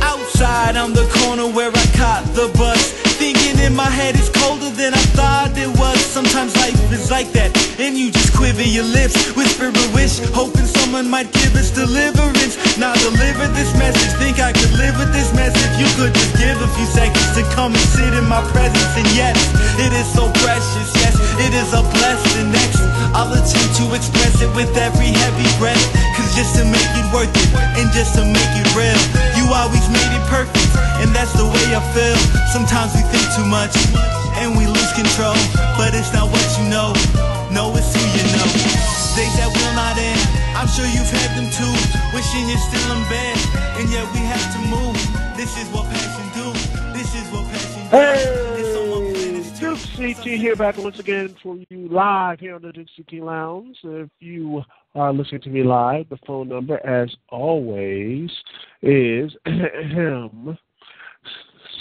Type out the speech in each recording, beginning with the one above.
Outside, I'm the corner where I caught the bus. Thinking in my head it's colder than I thought it was. Sometimes life is like that, and you just quiver your lips, whisper a wish, hoping someone might give us deliverance. Now deliver this message, think I could live with this mess if you could just give a few seconds to come and sit in my presence. And yes, it is so precious, yes, it is a blessing. Next, I'll attempt to express it with every heavy breath, cause just to make it worth it, and just to make it real, you always made it perfect, and that's the way I feel. Sometimes we think too much, and we lose control, but it's not what you know, no, it's who you know. Days that will not end, I'm sure you've had them too, wishing you're still in bed, and yet we have to move. This is what passion do, this is what passion do. Hey, Duke CT here, back once again for you live here on the Duke CT Lounge. If you are listening to me live, the phone number, as always, is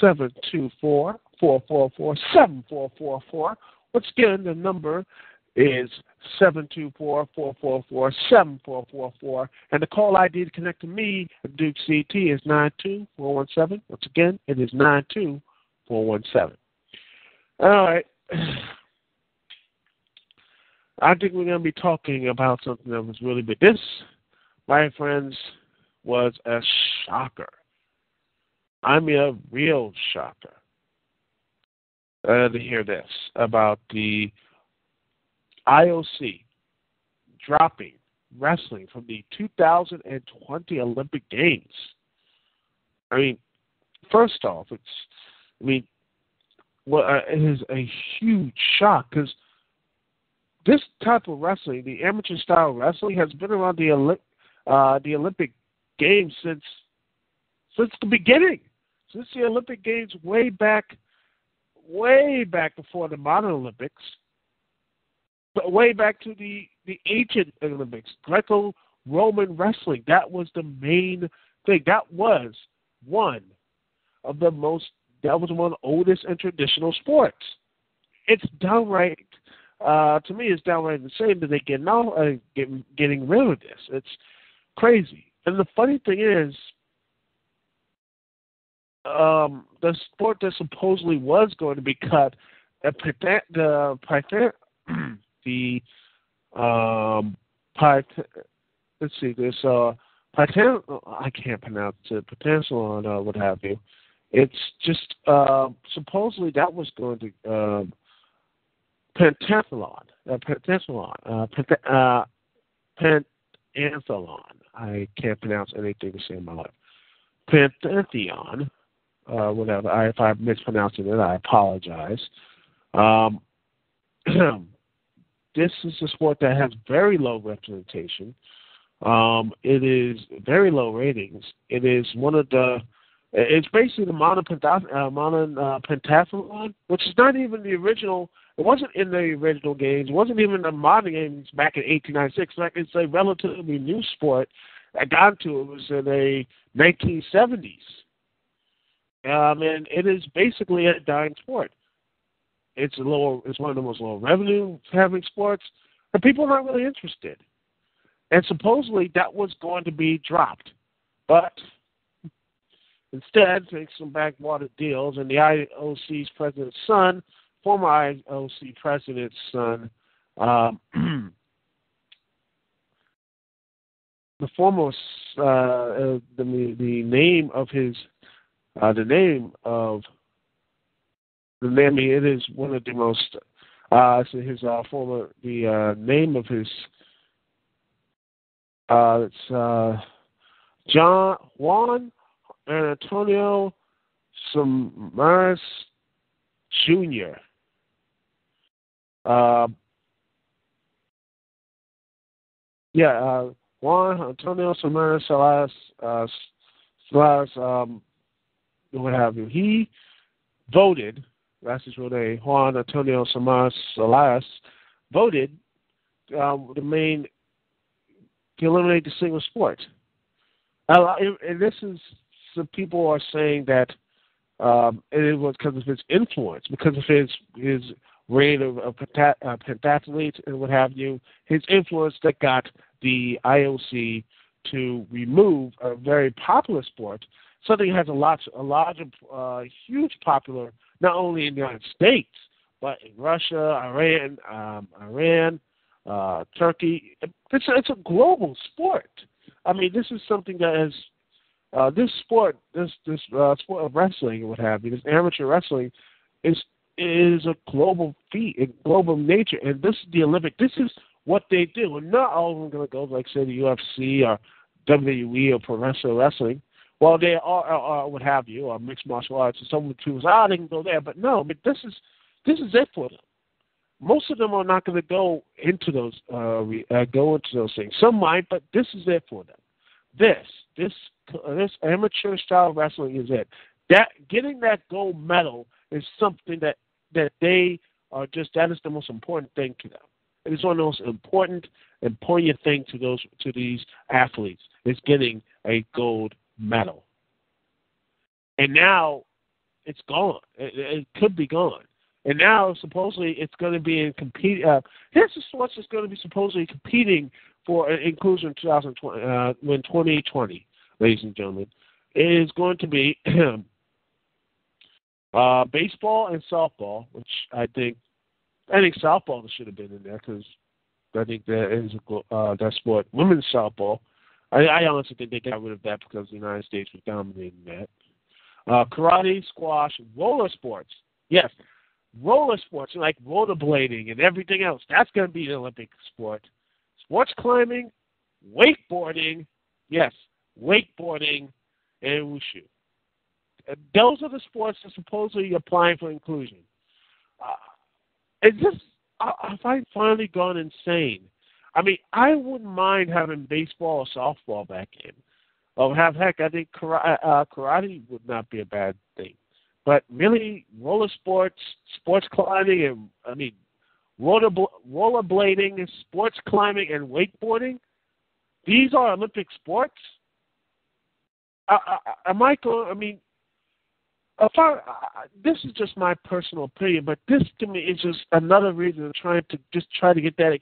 724-444-7444. Once again, the number is 724-444-7444. And the call ID to connect to me, Duke CT, is 92417. Once again, it is 92417. All right. I think we're going to be talking about something that was really big. This, my friends, was a shocker. I mean, a real shocker to hear this about the IOC dropping wrestling from the 2020 Olympic Games. I mean, first off, it is a huge shock because this type of wrestling, the amateur style wrestling, has been around the Olympic Games since the beginning, since the Olympic Games way back before the modern Olympics, but way back to the ancient Olympics, Greco-Roman wrestling. That was the main thing. That was one of the oldest and traditional sports. It's downright, to me, it's downright insane that they getting rid of this. It's crazy. And the funny thing is, the sport that supposedly was going to be cut, I can't pronounce it, pentathlon or what have you. It's just supposedly that was going to pentathlon. I can't pronounce anything to say in my life. Pentathlon, whatever. If I'm mispronouncing it, I apologize. This is a sport that has very low representation. It is very low ratings. It is it's basically the modern pentathlon, which is not even the original. It wasn't in the original games. It wasn't even the modern games back in 1896. Like, it's a relatively new sport. I got into it was in the 1970s. And it is basically a dying sport. It's one of the most low revenue having sports, and people are not really interested. And supposedly that was going to be dropped, but instead, thanks to some backwater deals, and the IOC's president's son, former IOC president's son, the name of his it is one of the most the name of his it's Juan Antonio Samaras Jr. Juan Antonio Samaras what have you. He voted, that's his real name, Juan Antonio Samaras Salas, voted to eliminate the single sport. And this is, some people are saying that And it was because of his influence, because of his reign of pentathletes and what have you, his influence that got the IOC to remove a very popular sport, something that has huge popular, not only in the United States, but in Russia, Iran, Turkey. It's a global sport. I mean, this is something that has this sport of wrestling and what have you, this amateur wrestling is a global feat, a global nature, and this is the Olympic. This is what they do, and not all of them are going to go like say the UFC or WWE or professional wrestling. Well, they are what have you, or mixed martial arts, and some people say, they can go there, but no, but this is it for them. Most of them are not going to go into those things. Some might, but this is it for them. This amateur style wrestling is it. That getting that gold medal is something that they are that is the most important thing to them. It is one of the most important and poignant thing to these athletes is getting a gold medal. And now it's gone. It could be gone. And now supposedly it's going to be in here's the source that's going to be supposedly competing for inclusion in 2020, ladies and gentlemen, is going to be baseball and softball, which I think softball should have been in there because I think that is that sport. Women's softball, I honestly think they got rid of that because the United States was dominating that. Karate, squash, roller sports. Yes, roller sports like rollerblading and everything else. That's going to be the Olympic sport. Sports climbing, wakeboarding. Yes, wakeboarding and wushu. Those are the sports that supposedly applying for inclusion. I finally gone insane. I mean, I wouldn't mind having baseball or softball back in. I think karate would not be a bad thing. But really, roller sports, sports climbing, and rollerblading, and sports climbing, and wakeboarding, these are Olympic sports? This is just my personal opinion, but this to me is just another reason of trying to get that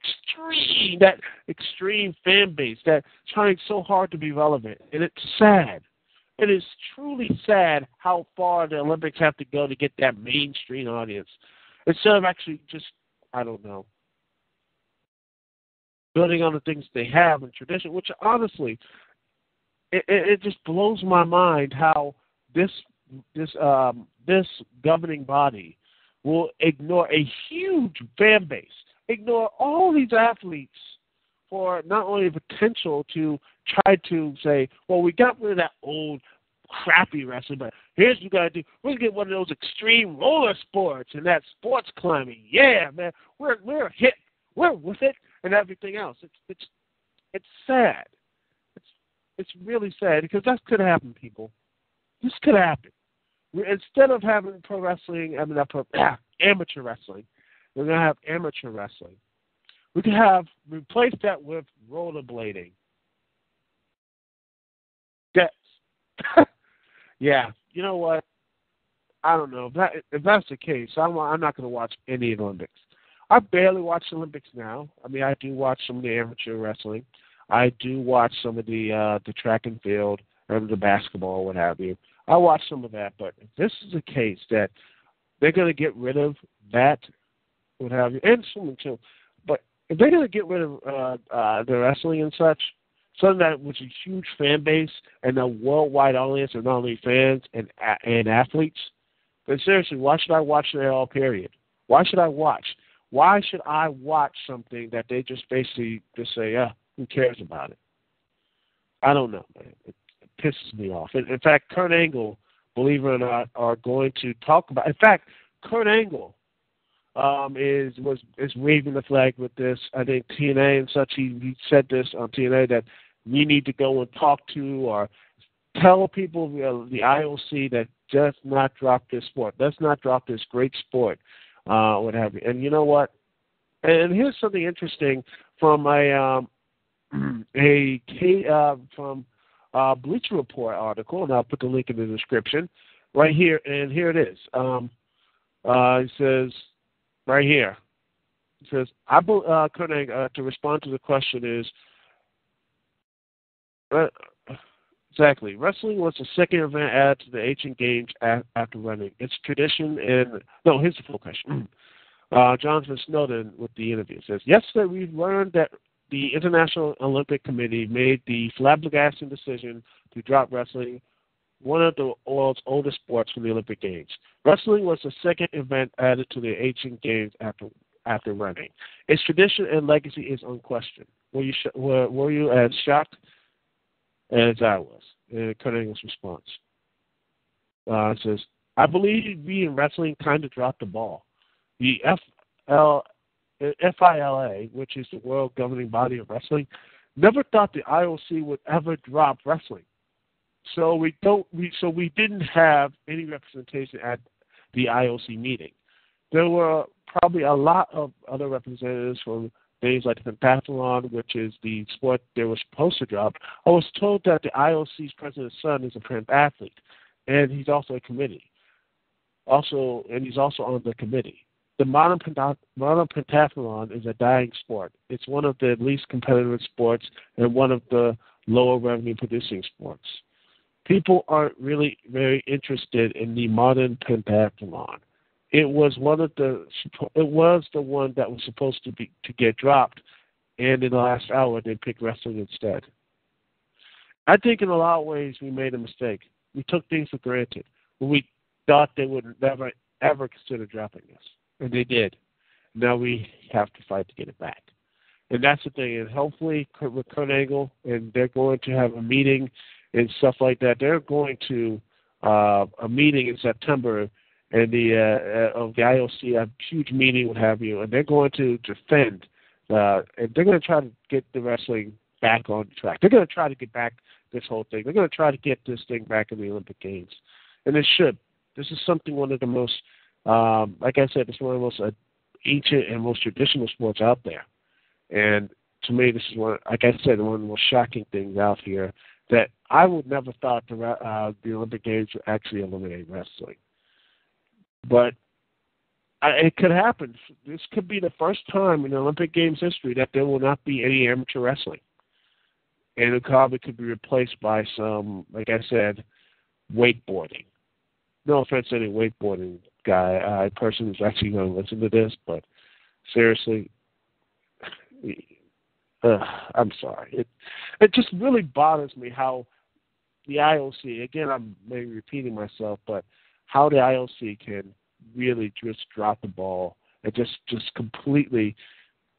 extreme fan base that trying so hard to be relevant, and it's sad. It is truly sad how far the Olympics have to go to get that mainstream audience, instead of actually just building on the things they have in tradition, which honestly, it just blows my mind how this governing body will ignore a huge fan base, ignore all these athletes for not only the potential to try to say, well, we got rid of that old crappy wrestling, but here's what we got to do. We're going to get one of those extreme roller sports and that sports climbing. Yeah, man, we're hit. We're with it and everything else. It's sad. It's really sad because that could happen, people. This could happen. Instead of having amateur wrestling, we're going to have amateur wrestling. We could replace that with rollerblading. Yeah, you know what? I don't know. If that's the case, I'm not going to watch any of the Olympics. I barely watch the Olympics now. I mean, I do watch some of the amateur wrestling. I do watch some of the track and field and the basketball, what have you. I watch some of that, but if this is the case that they're going to get rid of that, what have you, and swimming too, but if they're going to get rid of the wrestling and such, something that was a huge fan base and a worldwide audience of not only fans and athletes, then seriously, why should I watch it at all, period? Why should I watch? Why should I watch something that they just basically just say, who cares about it? I don't know, man. It pisses me off. In fact, Kurt Angle, believe it or not, are going to talk about. In fact, Kurt Angle is waving the flag with this. I think TNA and such. He said this on TNA that we need to go and talk to or tell people the IOC that does not drop this sport. Let's not drop this great sport, what have you. And you know what? And here's something interesting from from Bleacher Report article, and I'll put the link in the description. right here, and here it is. It says right here. It says, to respond to the question is, exactly, wrestling was the second event added to the Asian Games after running. It's tradition and, no, here's the full question. Jonathan Snowden with the interview says, yesterday we learned that the International Olympic Committee made the flabbergasting decision to drop wrestling, one of the world's oldest sports, from the Olympic Games. Wrestling was the second event added to the Asian Games after running. Its tradition and legacy is unquestioned. Were you as shocked as I was? Kurt Angle's response. It says, I believe we in wrestling kind of dropped the ball. The FILA, which is the world governing body of wrestling, never thought the IOC would ever drop wrestling. So we didn't have any representation at the IOC meeting. There were probably a lot of other representatives from things like the pentathlon, which is the sport they were supposed to drop. I was told that the IOC's president's son is a pentathlete, and he's also a committee. And he's also on the committee. The modern pentathlon is a dying sport. It's one of the least competitive sports and one of the lower revenue producing sports. People aren't really very interested in the modern pentathlon. It was the one that was supposed to get dropped, and in the last hour they picked wrestling instead. I think in a lot of ways we made a mistake. We took things for granted when we thought they would never ever consider dropping us, and they did. Now we have to fight to get it back, and that's the thing. And hopefully with Kurt Angle, and they're going to have a meeting and stuff like that. They're going to a meeting in September. And of the IOC, a huge meeting, what have you, and they're going to defend, and they're going to try to get the wrestling back on track. They're going to try to get back this whole thing. They're going to try to get this thing back in the Olympic Games, and it should. This is one of the most, like I said, it's one of the most ancient and most traditional sports out there. And to me, this is one of the most shocking things out here that I would never thought the Olympic Games would actually eliminate wrestling. But it could happen. This could be the first time in the Olympic Games history that there will not be any amateur wrestling. And it probably could be replaced by some, like I said, wakeboarding. No offense to any wakeboarding person who's actually going to listen to this, but seriously, I'm sorry. It just really bothers me how the IOC, again, I'm maybe repeating myself, but how the IOC can really just drop the ball and just completely,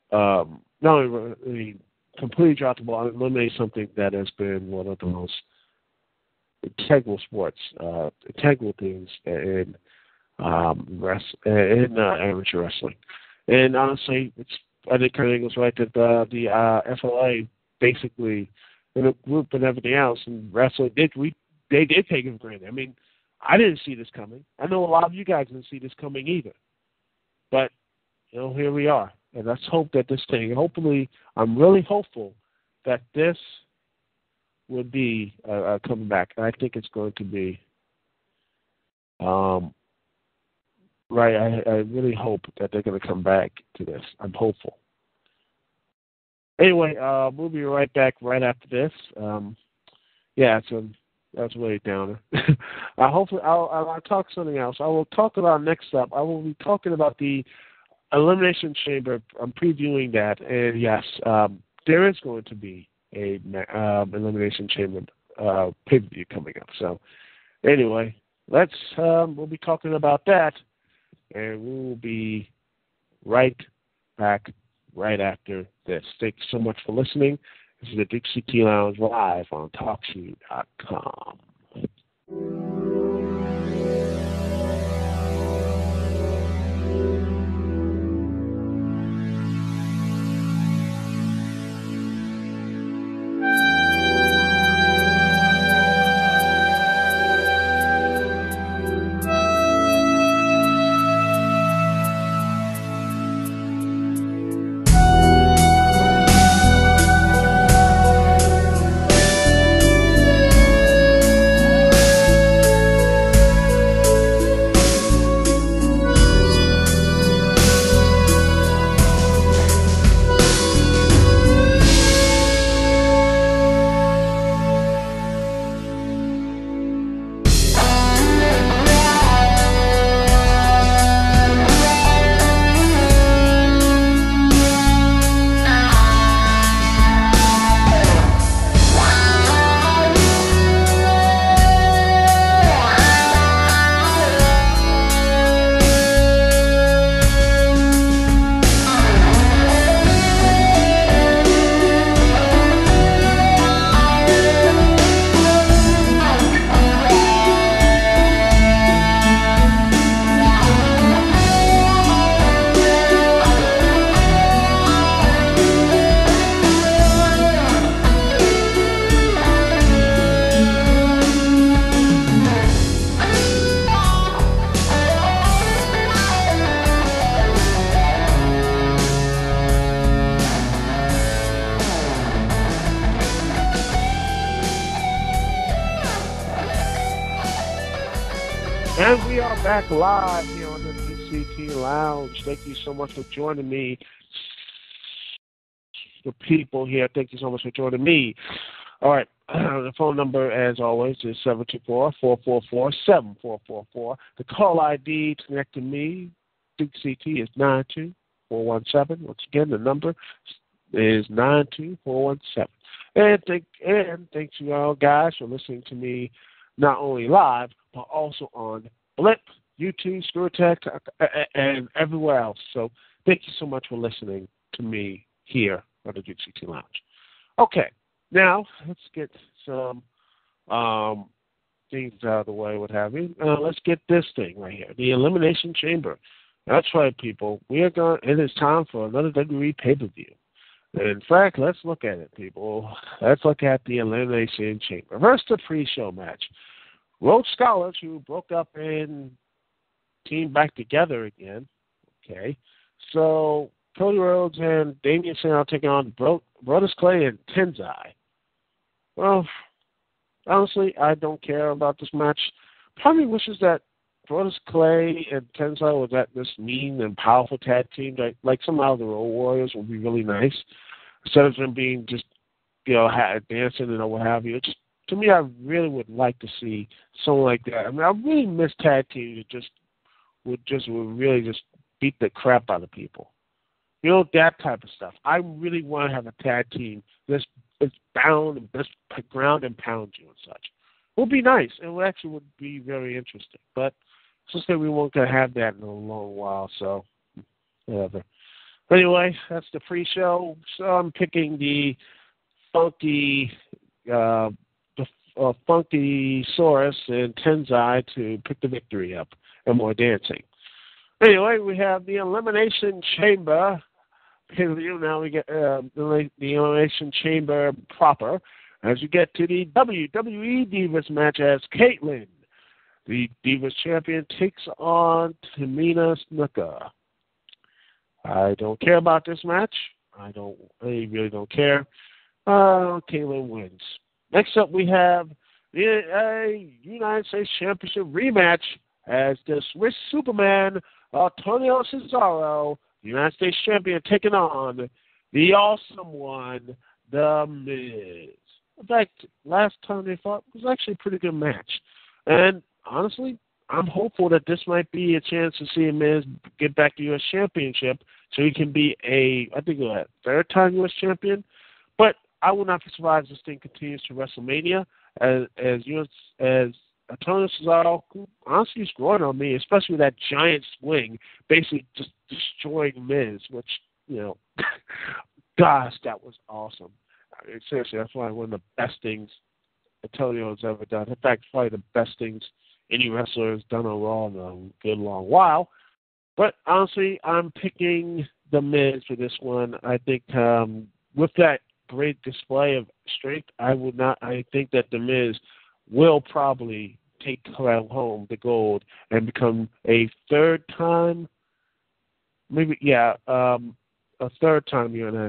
completely drop the ball and eliminate something that has been one of the most integral sports, integral things in amateur wrestling. And honestly, I think Kurt Angle's right that the FLA basically, in a group and everything else, and wrestling they did take it for granted. I mean, I didn't see this coming. I know a lot of you guys didn't see this coming either. But, here we are. And let's hope that this thing, hopefully, I'm really hopeful that this would be coming back. And I think it's going to be, right, I really hope that they're going to come back to this. I'm hopeful. Anyway, we'll be right back right after this. That's way downer. Hopefully, I'll talk something else. I will talk about next up. I will be talking about the Elimination Chamber. I'm previewing that, and yes, there is going to be a Elimination Chamber pay-per-view coming up. So, anyway, we'll be talking about that, and we will be right back right after this. Thank you so much for listening. This is the Dukect Lounge live on TalkShoe.com. back live here on the Dukect Lounge. Thank you so much for joining me. The people here, thank you so much for joining me. All right, the phone number, as always, is 724-444-7444. The call ID to connect to me, Dukect, is 92417. Once again, the number is 92417. And thanks you all guys for listening to me not only live, but also on Blip, YouTube, ScrewTech, and everywhere else. So thank you so much for listening to me here on the Dukect Lounge. Okay, now let's get some things out of the way, what have you. Let's get this thing right here, the Elimination Chamber. That's right, people. It is time for another WWE pay-per-view. In fact, let's look at it, people. Let's look at the Elimination Chamber versus the pre-show match. Rhodes Scholars, who broke up and teamed back together again. Okay. So Cody Rhodes and Damian Sandow taking on Brodus Clay and Tenzai. Well, honestly, I don't care about this match. Part of me wishes that Brodus Clay and Tenzai was at this mean and powerful tag team. Like somehow the Road Warriors would be really nice. Instead of them being just, dancing and what have you. To me, I really would like to see someone like that. I mean, I really miss tag teams that would really just beat the crap out of people. You know, that type of stuff. I really want to have a tag team that's bound and that's ground and pound you and such. It would be nice. It actually would be very interesting. But it's just that we won't gonna have that in a long while. So whatever. But anyway, that's the pre-show. So I'm picking the Funky Saurus and Tenzai to pick the victory up and more dancing. Anyway, we have the Elimination Chamber. Now we get the Elimination Chamber proper as you get to the WWE Divas match as Caitlyn, the Divas champion, takes on Tamina Snuka. I don't care about this match. I really don't care. Caitlyn wins. Next up, we have the United States Championship rematch as the Swiss Superman, Antonio Cesaro, the United States Champion, taking on the Awesome One, The Miz. In fact, last time they fought was actually a pretty good match. And honestly, I'm hopeful that this might be a chance to see Miz get back to U.S. Championship so he can be a third-time U.S. Champion. But I will not be surprised if this thing continues to WrestleMania as Antonio Cesaro, who honestly is growing on me, especially with that giant swing, basically just destroying Miz, which, gosh, that was awesome. I mean, seriously, that's probably one of the best things Antonio has ever done. In fact, probably the best things any wrestler has done on Raw in a good long while. But honestly, I'm picking The Miz for this one. I think with that great display of strength, I think that The Miz will probably take home the gold and become a third-time United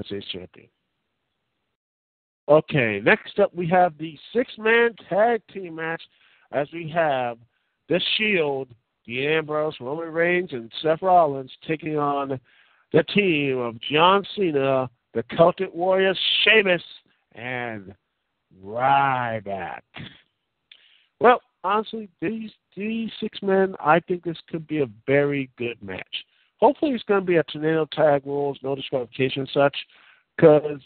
States champion. Okay, next up we have the six-man tag team match as we have The Shield, Dean Ambrose, Roman Reigns, and Seth Rollins taking on the team of John Cena, the Celtic Warriors, Sheamus, and Ryback. Well, honestly, these six men, I think this could be a very good match. Hopefully it's going to be a tornado tag rules, no disqualification and such, because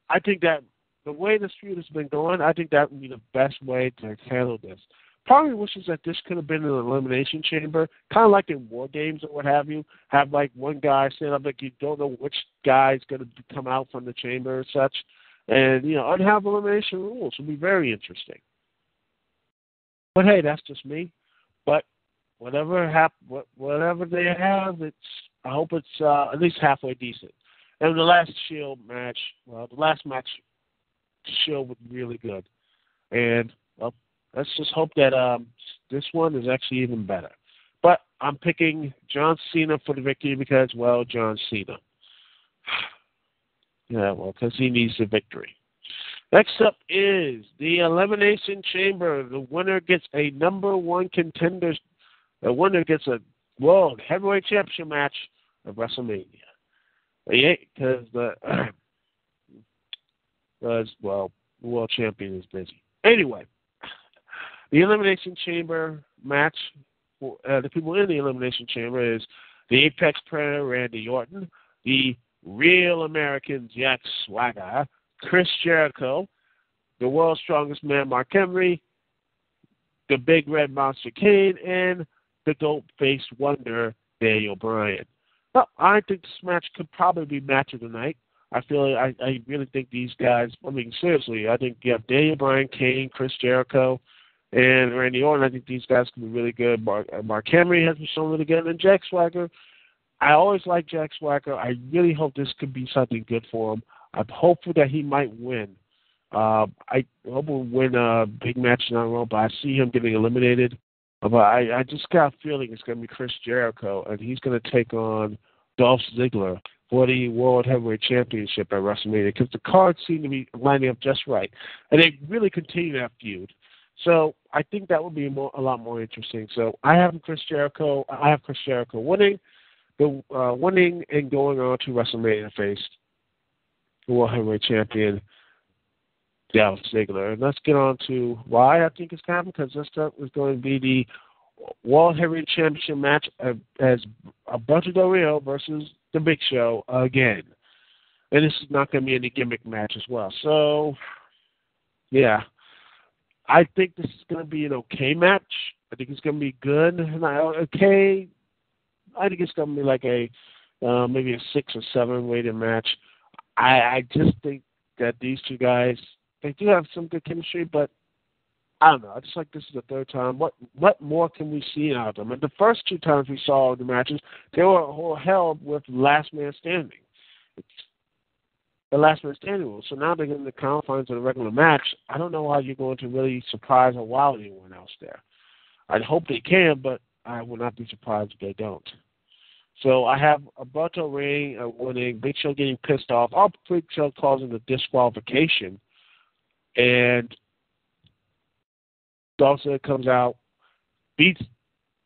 I think that the way this feud has been going, I think that would be the best way to handle this. Part of me wishes that this could have been an elimination chamber, kind of like in War Games or what have you. Have like one guy stand up, like you don't know which guy is going to come out from the chamber and such, and have elimination rules. It would be very interesting. But hey, that's just me. But whatever they have, I hope it's at least halfway decent. And the last Shield match, the Shield was really good, and let's just hope that this one is actually even better. But I'm picking John Cena for the victory because, John Cena. Because he needs the victory. Next up is the Elimination Chamber. The winner gets a number one contender The winner gets a World Heavyweight Championship match at WrestleMania. Because the world champion is busy. Anyway, the Elimination Chamber match, the people in the Elimination Chamber is the Apex Predator, Randy Orton, the Real American Jack Swagger, Chris Jericho, the World's Strongest Man, Mark Henry, the Big Red Monster Kane, and the Goat-Faced Wonder, Daniel Bryan. Well, I think this match could probably be match of the night. I really think these guys, seriously, I think you have Daniel Bryan, Kane, Chris Jericho, and Randy Orton. I think these guys can be really good. Mark Henry has been shown really good. And Jack Swagger, I always like Jack Swagger. I really hope this could be something good for him. I'm hopeful that he might win. I hope he'll win a big match in a row, but I see him getting eliminated. But I just got a feeling it's going to be Chris Jericho, and he's going to take on Dolph Ziggler for the World Heavyweight Championship at WrestleMania, because the cards seem to be lining up just right. And they really continue that feud. So I think that would be a lot more interesting. So I have Chris Jericho winning, winning and going on to WrestleMania to face the World Heavyweight Champion, Dolph Ziggler. And let's get on to why I think it's going to happen, because this is going to be the World Heavyweight Championship match as Alberto Del Rio versus The Big Show again. And this is not going to be any gimmick match as well. So, yeah. I think this is going to be an okay match. I think it's going to be good. Okay. I think it's going to be like maybe a 6 or 7 rated match. I just think that these two guys, they do have some good chemistry, but I don't know. I just like this is the third time. What more can we see out of them? And the first 2 times we saw the matches, they were held with last man standing. It's the last man standing rule. So now they're getting the confines of the regular match. I don't know how you're going to really surprise or wow anyone else there. I hope they can, but I will not be surprised if they don't. So I have Alberto winning, Big Show getting pissed off. All Big Show causing a disqualification. And Dolph Ziggler comes out, beats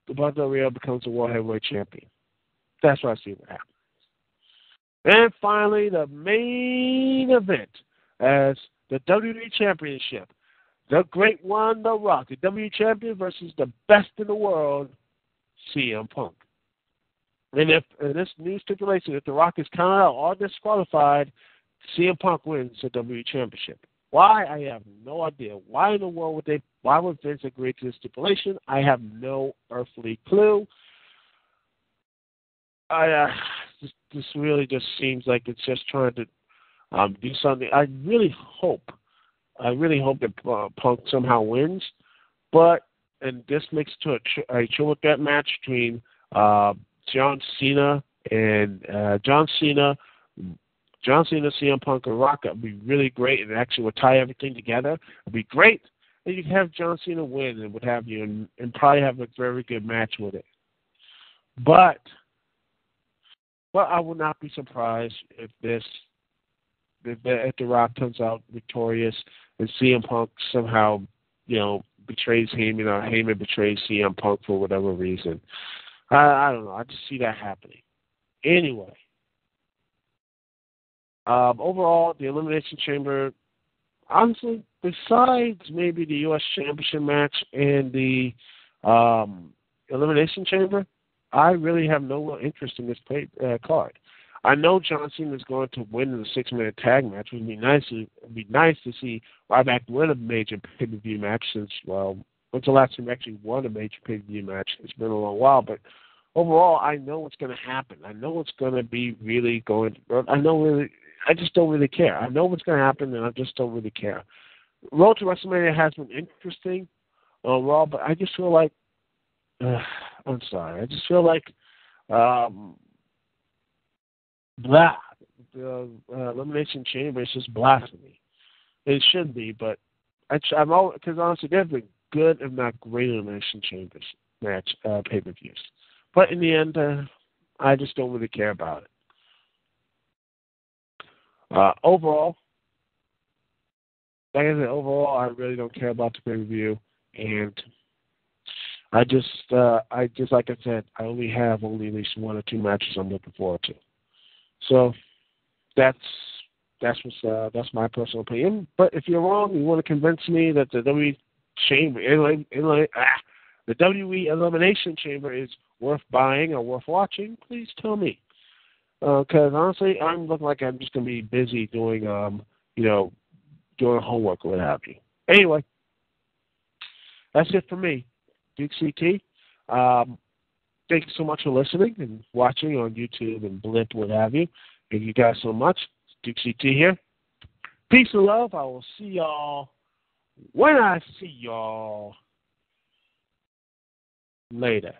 Alberto Del Rio, becomes the World Heavyweight Champion. That's what I see what happens. And finally, the main event as the WWE Championship. The Great One, The Rock, the WWE Champion versus the best in the world, CM Punk. And if in this new stipulation, if The Rock is counted out or disqualified, CM Punk wins the WWE Championship. Why? I have no idea. Why in the world why would Vince agree to this stipulation? I have no earthly clue. This really just seems like it's just trying to do something. I really hope that Punk somehow wins, and this makes it to a triple threat match between John Cena, CM Punk, and Rock. It would be really great, and actually would tie everything together. It would be great, and you could have John Cena win and what have you, and probably have a very good match with it. But I will not be surprised if The Rock comes out victorious and CM Punk somehow, betrays Heyman, or Heyman betrays CM Punk for whatever reason. I don't know. I just see that happening. Anyway, overall, the Elimination Chamber, honestly, besides maybe the U.S. Championship match and the Elimination Chamber, I really have no real interest in this card. I know John Cena is going to win in the 6-minute tag match. It would be nice to see Ryback win a major pay-per-view match since, when's the last time he actually won a major pay-per-view match? It's been a long while, but overall, I know what's going to happen. I know it's going to be really going. I just don't really care. I know what's going to happen, and I just don't really care. Road to WrestleMania has been interesting overall, but I just feel like I'm sorry. I just feel like the Elimination Chamber is just blasphemy. It should be, but because honestly, there's been good, if not great, Elimination Chambers match pay-per-views. But in the end, I just don't really care about it. Overall, like I said, I really don't care about the pay-per-view, and I just like I said, I only have at least one or two matches I'm looking forward to. So that's my personal opinion. But if you're wrong, you want to convince me that the WWE Elimination Chamber is worth buying or worth watching, please tell me. Because honestly, I'm looking like I'm just going to be busy doing doing homework or what have you. Anyway, that's it for me. Duke CT. Thank you so much for listening and watching on YouTube and Blip, what have you. Thank you guys so much. Duke CT here. Peace and love. I will see y'all when I see y'all later.